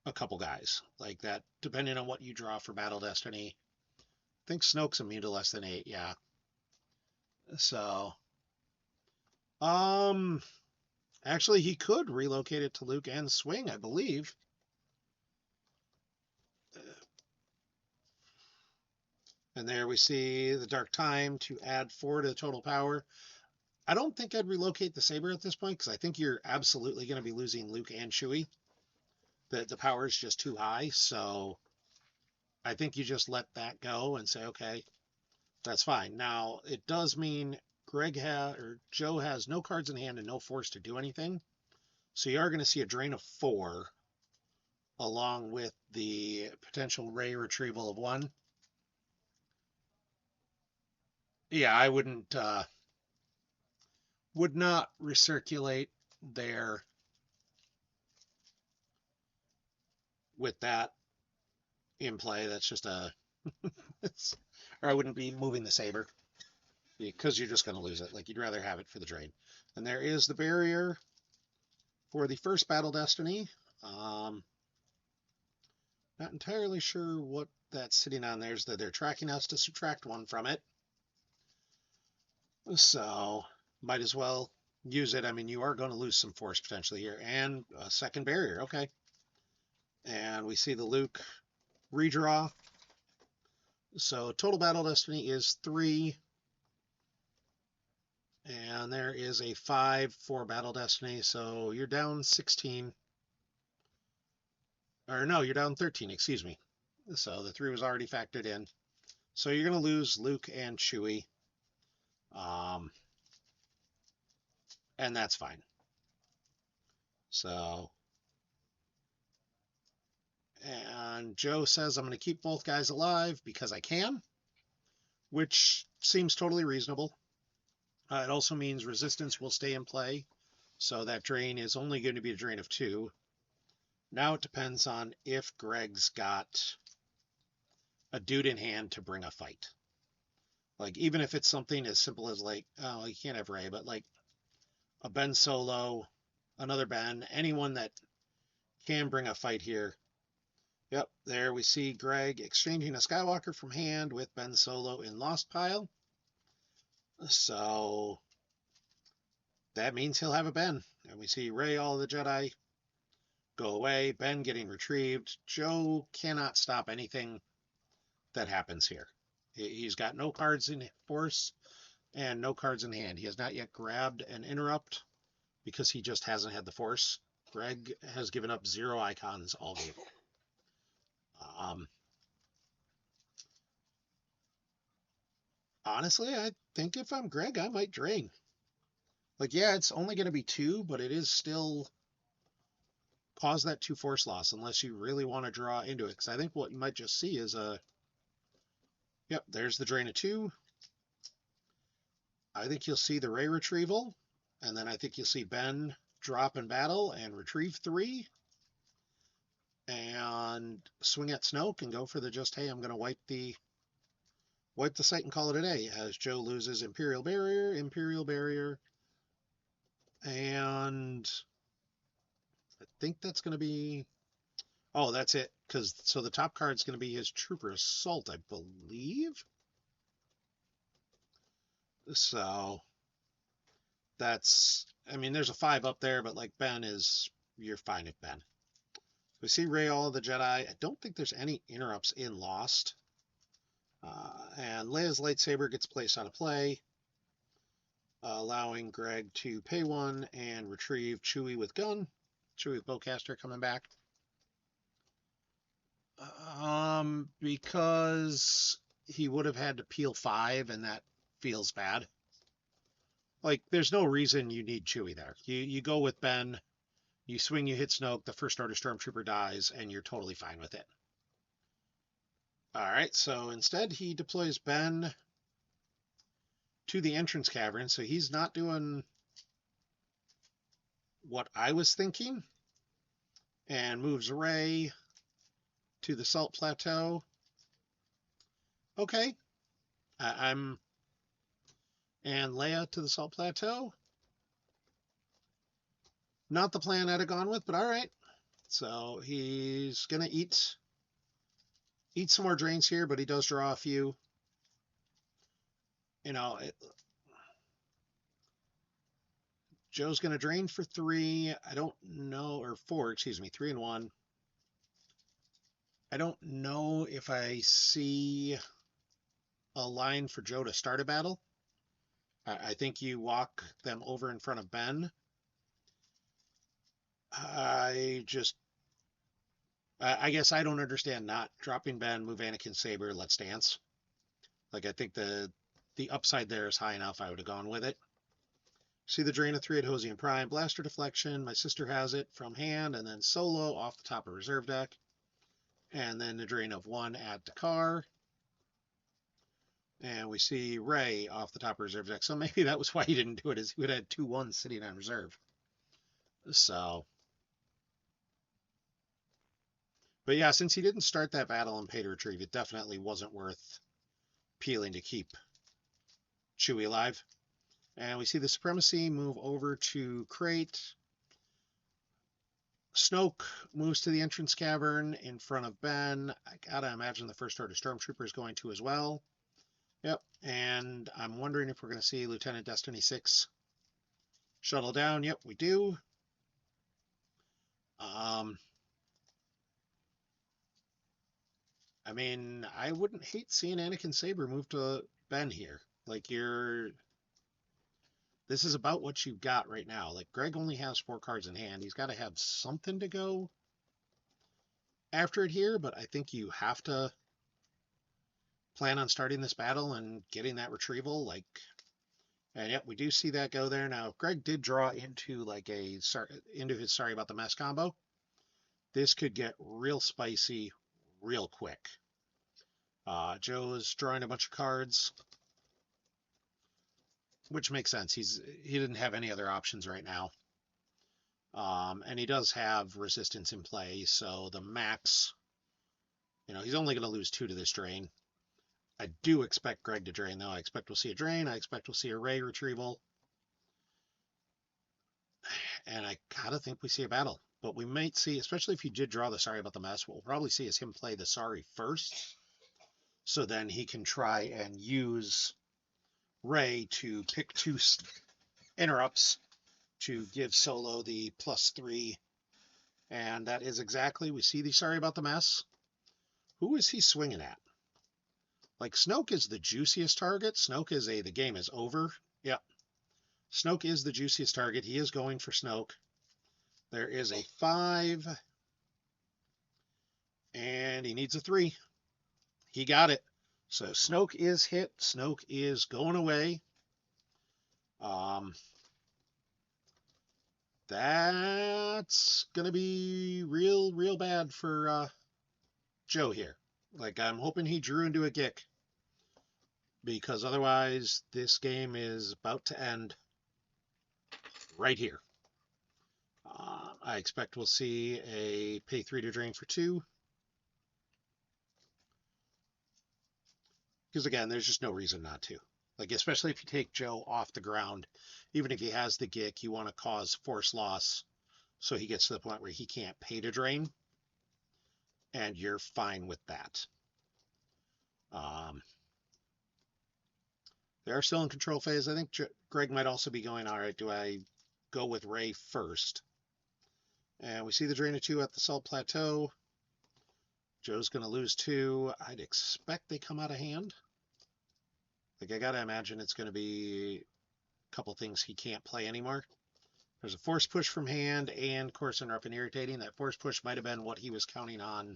a couple guys. Like that, depending on what you draw for Battle Destiny. I think Snoke's immune to less than 8, yeah. So, actually, he could relocate it to Luke and swing, I believe. And there we see the Dark Time to add 4 to the total power. I don't think I'd relocate the Saber at this point, because I think you're absolutely going to be losing Luke and Chewie. The power is just too high, so I think you just let that go and say, okay, that's fine. Now, it does mean Joe has no cards in hand and no force to do anything. So you are going to see a drain of 4, along with the potential Ray retrieval of 1. Yeah, I would not recirculate there with that in play. That's just a, or I wouldn't be moving the saber because you're just going to lose it. Like, you'd rather have it for the drain. And there is the barrier for the first Battle Destiny. Not entirely sure what that's sitting on there. Is that they're tracking us to subtract 1 from it. So might as well use it. I mean, you are going to lose some force potentially here. And a second barrier. Okay. And we see the Luke redraw. So total Battle Destiny is 3. And there is a 5 for Battle Destiny. So you're down 16. Or no, you're down 13, excuse me. So the 3 was already factored in. So you're going to lose Luke and Chewie. And that's fine. So, and Joe says I'm going to keep both guys alive because I can, which seems totally reasonable. It also means resistance will stay in play. So that drain is only going to be a drain of 2. Now it depends on if Greg's got a dude in hand to bring a fight. Like, even if it's something as simple as, like, oh, you can't have Ray, but like a Ben Solo, another Ben, anyone that can bring a fight here. Yep, there we see Greg exchanging a Skywalker from hand with Ben Solo in Lost Pile. So that means he'll have a Ben. And we see Rey, all the Jedi go away. Ben getting retrieved. Joe cannot stop anything that happens here. He's got no cards in force and no cards in hand. He has not yet grabbed an interrupt because he just hasn't had the force. Greg has given up 0 icons all game. Honestly, I think if I'm Greg, I might drain. Like, yeah, it's only going to be 2, but it is still cause that 2 force loss unless you really want to draw into it. Because I think what you might just see is yep, there's the drain of 2. I think you'll see the Ray retrieval, and then I think you'll see Ben drop in battle and retrieve 3, and swing at Snoke and go for the just, hey, I'm going to wipe the site and call it a day, as Joe loses Imperial Barrier, and I think that's going to be, oh, that's it, because so the top card's going to be his Trooper Assault, I believe. So that's, I mean, there's a 5 up there, but like Ben is, you're fine if Ben. We see Rey, all of the Jedi. I don't think there's any interrupts in Lost. And Leia's lightsaber gets placed out of play, allowing Greg to pay 1 and retrieve Chewie with gun. Chewie with bowcaster coming back. Because he would have had to peel 5, and that feels bad. Like, there's no reason you need Chewie there. You go with Ben, you swing, you hit Snoke, the First Order Stormtrooper dies, and you're totally fine with it. All right, so instead he deploys Ben to the entrance cavern, so he's not doing what I was thinking, and moves Rey to the Salt Plateau. Okay, and Leia to the Salt Plateau. Not the plan I'd have gone with, but all right. So he's gonna eat some more drains here, but he does draw a few. You know, Joe's gonna drain for 3. I don't know, or 4, excuse me, 3 and 1. I don't know if I see a line for Joe to start a battle. I think you walk them over in front of Ben. I guess I don't understand not dropping Ben, move Anakin's saber, let's dance. Like, I think the upside there is high enough. I would have gone with it. See the drain of 3 at Hosian Prime. Blaster Deflection. My sister has it from hand, and then solo off the top of reserve deck. And then the drain of 1 at Dakar. And we see Ray off the top of reserve deck. So maybe that was why he didn't do it, is he would have had 2-1 sitting on reserve. So, but yeah, since he didn't start that battle and pay to retrieve, it definitely wasn't worth peeling to keep Chewie alive. And we see the Supremacy move over to Crate. Snoke moves to the entrance cavern in front of Ben. I gotta imagine the First Order Stormtrooper is going to as well. Yep, and I'm wondering if we're going to see Lieutenant Destiny 6 shuttle down. Yep, we do. I mean, I wouldn't hate seeing Anakin Saber move to Ben here. Like, this is about what you've got right now. Like, Greg only has 4 cards in hand. He's got to have something to go after it here, but I think you have to plan on starting this battle and getting that retrieval. Like, and yep, we do see that go there. Now, if Greg did draw into like into his sorry about the mess combo, this could get real spicy real quick. Joe's drawing a bunch of cards, which makes sense. He didn't have any other options right now. And he does have resistance in play, so the max, he's only going to lose 2 to this drain. I do expect Greg to drain, though. I expect we'll see a drain. I expect we'll see a Ray retrieval. And I gotta think we see a battle. But we might see, especially if you did draw the sorry about the mess, what we'll probably see is him play the sorry first. So then he can try and use Ray to pick 2 interrupts to give Solo the +3. And that is exactly, we see the sorry about the mess. Who is he swinging at? Like, Snoke is the juiciest target. Snoke is the game is over. Yep. Snoke is the juiciest target. He is going for Snoke. There is a 5. And he needs a 3. He got it. So Snoke is hit. Snoke is going away. That's going to be real bad for Joe here. Like, I'm hoping he drew into a Gick, because otherwise this game is about to end right here. I expect we'll see a pay 3 to drain for 2. Because again, there's just no reason not to. Like, especially if you take Joe off the ground, even if he has the Gick, you want to cause force loss so he gets to the point where he can't pay to drain. And you're fine with that. They are still in control phase. I think Greg might also be going, all right, do I go with Ray first? And we see the drain of 2 at the Salt Plateau. Joe's going to lose 2. I'd expect they come out of hand. Like, I got to imagine it's going to be a couple things he can't play anymore. There's a force push from hand and coarse, interrupt, and irritating. That force push might have been what he was counting on,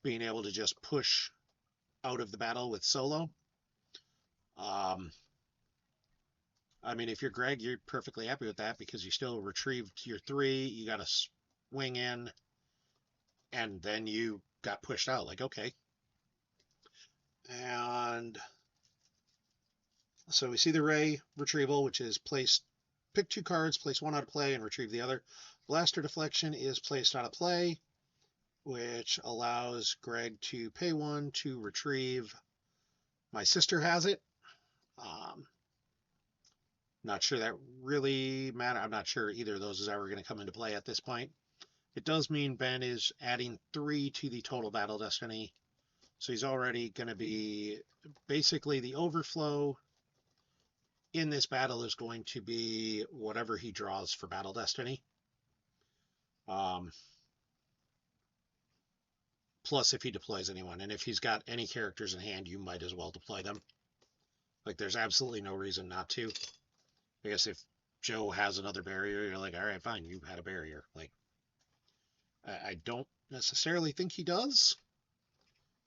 being able to just push out of the battle with Solo. I mean, if you're Greg, you're perfectly happy with that because you still retrieved your 3. You got to swing in, and then you got pushed out. Like, okay. And so we see the Ray retrieval, which is pick 2 cards, place 1 out of play, and retrieve the other. Blaster Deflection is placed out of play, which allows Greg to pay 1 to retrieve. My sister has it. Not sure that really matters. I'm not sure either of those is ever going to come into play at this point. It does mean Ben is adding 3 to the total battle destiny. So he's already going to be basically the overflow in this battle is going to be whatever he draws for battle destiny. Plus if he deploys anyone. And if he's got any characters in hand, you might as well deploy them. Like, there's absolutely no reason not to. I guess if Joe has another barrier, you're like, all right, fine, you had a barrier. Like, I don't necessarily think he does,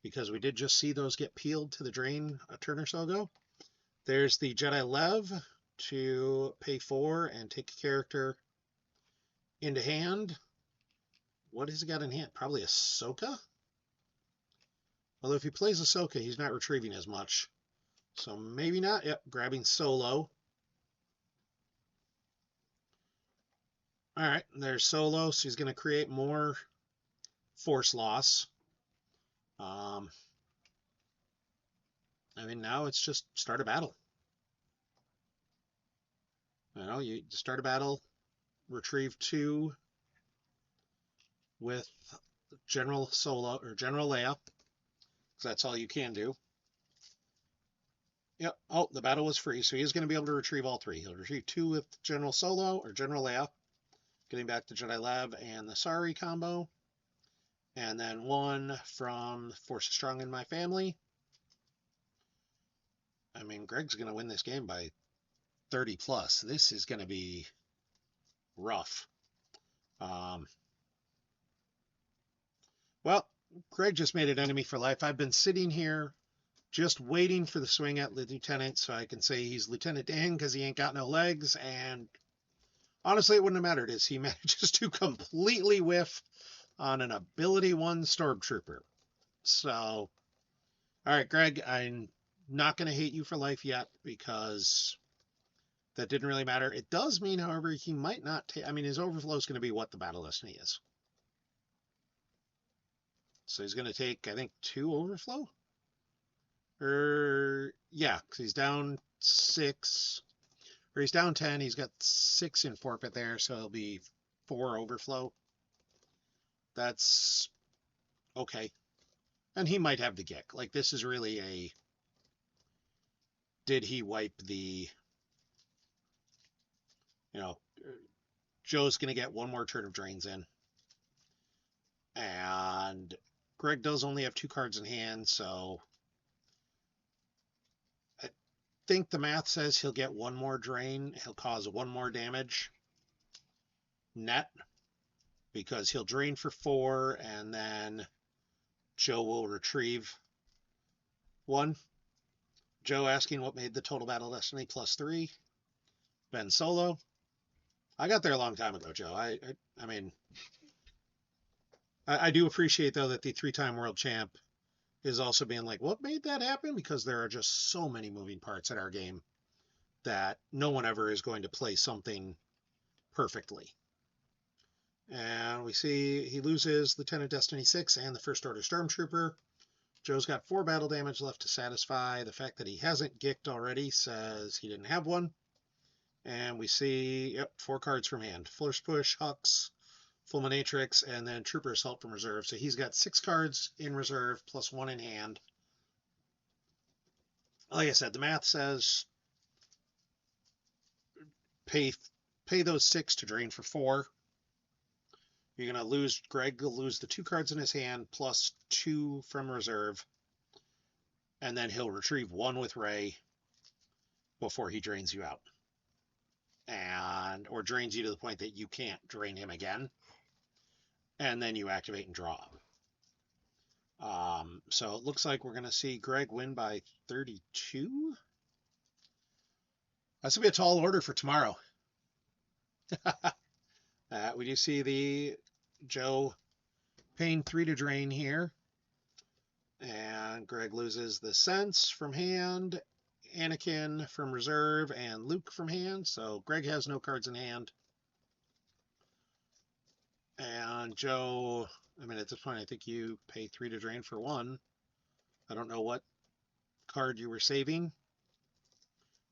because we did just see those get peeled to the drain a turn or so ago. There's the Jedi Lev, to pay 4 and take a character into hand. What has he got in hand? Probably a Ahsoka? Although if he plays Ahsoka, he's not retrieving as much. So maybe not. Yep, grabbing Solo. All right, there's Solo, so he's going to create more force loss. I mean, now it's just start a battle. You know, you start a battle, retrieve 2 with General Solo or General Leia, because that's all you can do. Yep. Oh, the battle was free, so he's going to be able to retrieve all 3. He'll retrieve 2 with General Solo or General Leia, getting back to Jedi Lab and the Sari combo, and then 1 from Force is Strong in My Family. I mean, Greg's going to win this game by 30 plus. This is going to be rough. Well, Greg just made an enemy for life. I've been sitting here just waiting for the swing at Lieutenant so I can say he's Lieutenant Dan because he ain't got no legs. And honestly, it wouldn't have mattered as he manages to completely whiff on an ability 1 Stormtrooper. So, all right, Greg, I'm not going to hate you for life yet because that didn't really matter. It does mean, however, he might not take... I mean, his overflow is going to be what the battle destiny is. So he's going to take, I think, 2 overflow? Yeah, because he's down 6. Or he's down 10. He's got 6 in forfeit there, so it'll be 4 overflow. That's okay. And he might have the Gick. Like, this is really a... Did he wipe the... You know, Joe's going to get 1 more turn of drains in. And Greg does only have 2 cards in hand, so... I think the math says he'll get 1 more drain. He'll cause 1 more damage net because he'll drain for 4 and then Joe will retrieve 1. Joe asking what made the total battle destiny +3. Ben Solo. I got there a long time ago, Joe. I mean, I do appreciate though that the 3-time world champ is also being like, what made that happen? Because there are just so many moving parts in our game that no one ever is going to play something perfectly. And we see he loses Lieutenant Destiny 6 and the First Order Stormtrooper. Joe's got 4 battle damage left to satisfy. The fact that he hasn't gicked already says he didn't have one. And we see, yep, 4 cards from hand. Force Push, Hux, Fulminatrix, and then Trooper Assault from reserve. So he's got 6 cards in reserve plus 1 in hand. Like I said, the math says pay those 6 to drain for 4. You're going to lose, Greg will lose the 2 cards in his hand plus 2 from reserve. And then he'll retrieve 1 with Rey before he drains you out. Or drains you to the point that you can't drain him again. And then you activate and draw. So it looks like we're going to see Greg win by 32. That's going to be a tall order for tomorrow. We do see the Joe paying 3 to drain here. And Greg loses the Sense from hand, Anakin from reserve, and Luke from hand. So Greg has no cards in hand. And Joe, I mean, at this point, I think you pay 3 to drain for 1. I don't know what card you were saving.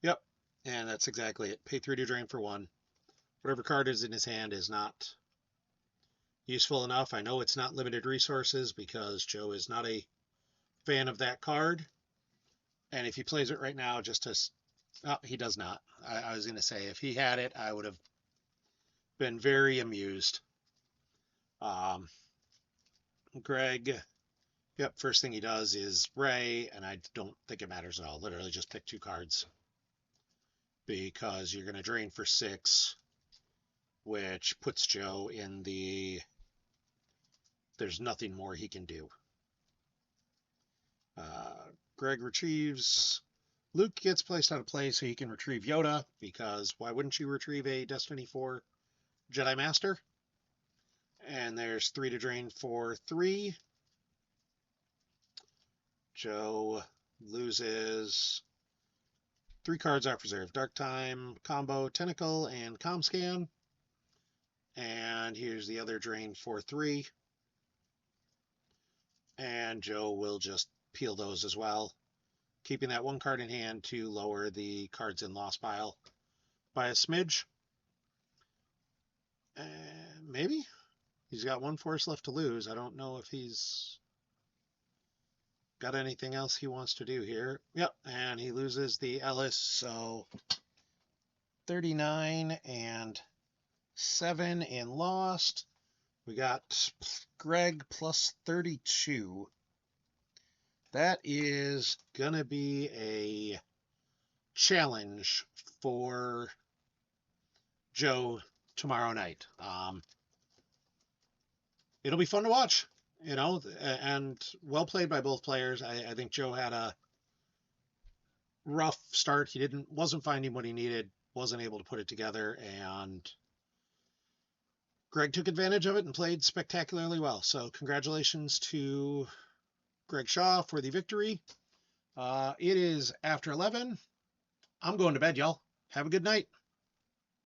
Yep. And that's exactly it. Pay 3 to drain for 1. Whatever card is in his hand is not useful enough. I know it's not limited resources because Joe is not a fan of that card. And if he plays it right now, just to... Oh, he does not. I was going to say, if he had it, I would have been very amused. Greg, yep, first thing he does is Rey, and I don't think it matters at all. Literally just pick 2 cards. Because you're going to drain for 6, which puts Joe in the... There's nothing more he can do. Greg retrieves Luke gets placed out of play so he can retrieve Yoda, because why wouldn't you retrieve a Destiny 4 Jedi Master? And there's 3 to drain for 3. Joe loses 3 cards off reserve. Dark Time, Combo, Tentacle, and Comscan. And here's the other drain for 3. And Joe will just peel those as well, keeping that 1 card in hand to lower the cards in lost pile by a smidge. And maybe he's got 1 force left to lose. I don't know if he's got anything else he wants to do here. Yep, and he loses the Ellis, so 39 and 7 in lost. We got Greg plus 32. That is gonna be a challenge for Joe tomorrow night. It'll be fun to watch, and well played by both players. I think Joe had a rough start. He wasn't finding what he needed, wasn't able to put it together, and Greg took advantage of it and played spectacularly well. So congratulations to Greg Shaw for the victory. It is after 11. I'm going to bed, y'all. Have a good night.